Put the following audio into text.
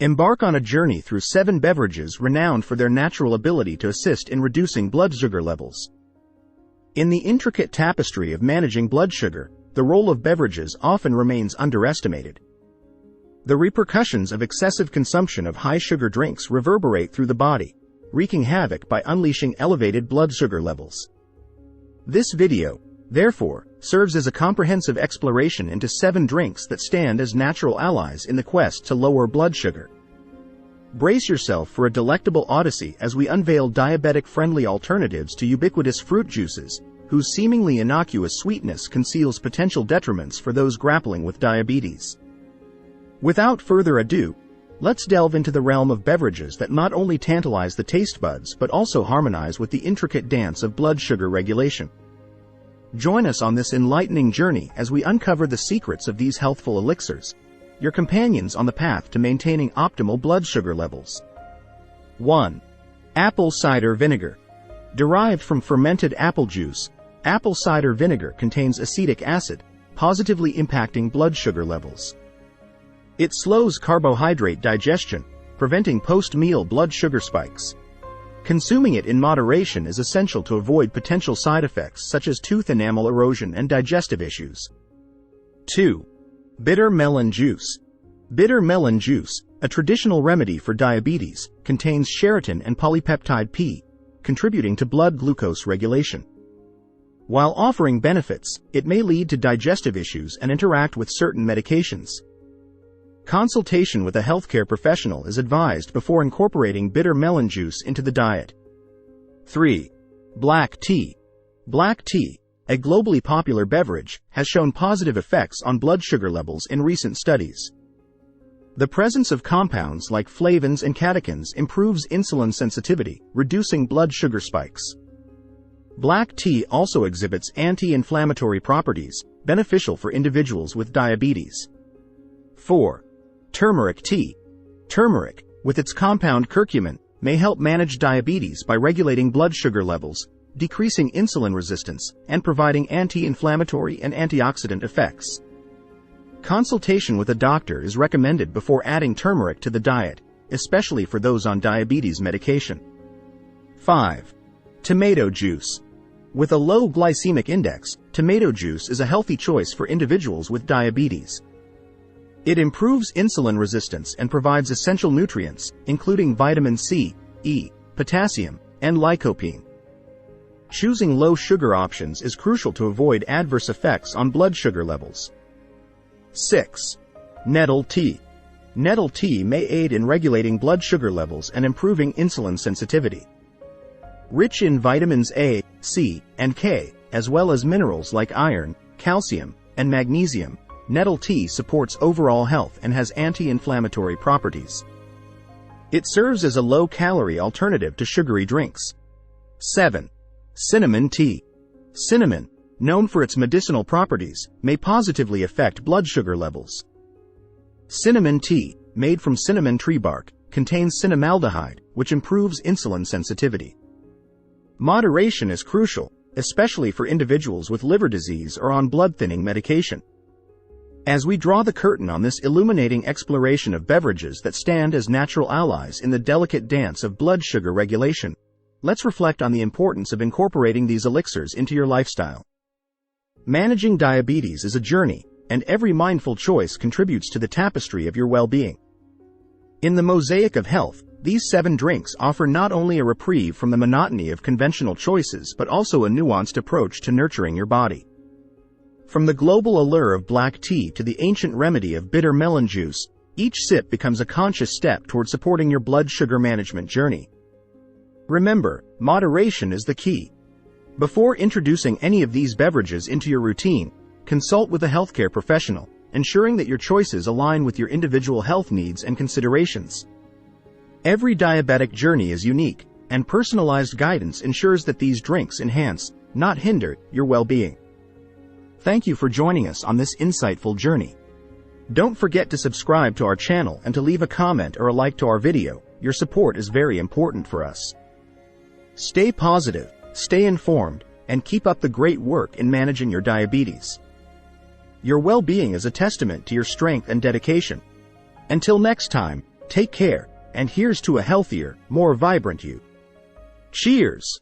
Embark on a journey through 7 beverages renowned for their natural ability to assist in reducing blood sugar levels. In the intricate tapestry of managing blood sugar, the role of beverages often remains underestimated. The repercussions of excessive consumption of high-sugar drinks reverberate through the body, wreaking havoc by unleashing elevated blood sugar levels. This video, therefore, serves as a comprehensive exploration into 7 drinks that stand as natural allies in the quest to lower blood sugar. Brace yourself for a delectable odyssey as we unveil diabetic-friendly alternatives to ubiquitous fruit juices, whose seemingly innocuous sweetness conceals potential detriments for those grappling with diabetes. Without further ado, let's delve into the realm of beverages that not only tantalize the taste buds but also harmonize with the intricate dance of blood sugar regulation. Join us on this enlightening journey as we uncover the secrets of these healthful elixirs, your companions on the path to maintaining optimal blood sugar levels. 1. Apple cider vinegar. Derived from fermented apple juice, apple cider vinegar contains acetic acid, positively impacting blood sugar levels. It slows carbohydrate digestion, preventing post-meal blood sugar spikes. Consuming it in moderation is essential to avoid potential side effects such as tooth enamel erosion and digestive issues. 2. Bitter melon juice. Bitter melon juice, a traditional remedy for diabetes, contains cheratin and polypeptide P, contributing to blood glucose regulation. While offering benefits, it may lead to digestive issues and interact with certain medications. Consultation with a healthcare professional is advised before incorporating bitter melon juice into the diet. 3. Black tea. Black tea, a globally popular beverage, has shown positive effects on blood sugar levels in recent studies. The presence of compounds like flavins and catechins improves insulin sensitivity, reducing blood sugar spikes. Black tea also exhibits anti-inflammatory properties, beneficial for individuals with diabetes. 4. Turmeric tea. Turmeric, with its compound curcumin, may help manage diabetes by regulating blood sugar levels, decreasing insulin resistance, and providing anti-inflammatory and antioxidant effects. Consultation with a doctor is recommended before adding turmeric to the diet, especially for those on diabetes medication. 5. Tomato juice. With a low glycemic index, tomato juice is a healthy choice for individuals with diabetes. It improves insulin resistance and provides essential nutrients, including vitamin C, E, potassium, and lycopene. Choosing low-sugar options is crucial to avoid adverse effects on blood sugar levels. 6. Nettle tea. Nettle tea may aid in regulating blood sugar levels and improving insulin sensitivity. Rich in vitamins A, C, and K, as well as minerals like iron, calcium, and magnesium, nettle tea supports overall health and has anti-inflammatory properties. It serves as a low-calorie alternative to sugary drinks. 7. Cinnamon tea. Cinnamon, known for its medicinal properties, may positively affect blood sugar levels. Cinnamon tea, made from cinnamon tree bark, contains cinnamaldehyde, which improves insulin sensitivity. Moderation is crucial, especially for individuals with liver disease or on blood-thinning medication. As we draw the curtain on this illuminating exploration of beverages that stand as natural allies in the delicate dance of blood sugar regulation, let's reflect on the importance of incorporating these elixirs into your lifestyle. Managing diabetes is a journey, and every mindful choice contributes to the tapestry of your well-being. In the mosaic of health, these 7 drinks offer not only a reprieve from the monotony of conventional choices but also a nuanced approach to nurturing your body. From the global allure of black tea to the ancient remedy of bitter melon juice, each sip becomes a conscious step toward supporting your blood sugar management journey. Remember, moderation is the key. Before introducing any of these beverages into your routine, consult with a healthcare professional, ensuring that your choices align with your individual health needs and considerations. Every diabetic journey is unique, and personalized guidance ensures that these drinks enhance, not hinder, your well-being. Thank you for joining us on this insightful journey. Don't forget to subscribe to our channel and to leave a comment or a like to our video. Your support is very important for us. Stay positive, stay informed, and keep up the great work in managing your diabetes. Your well-being is a testament to your strength and dedication. Until next time, Take care, and here's to a healthier, more vibrant you. Cheers!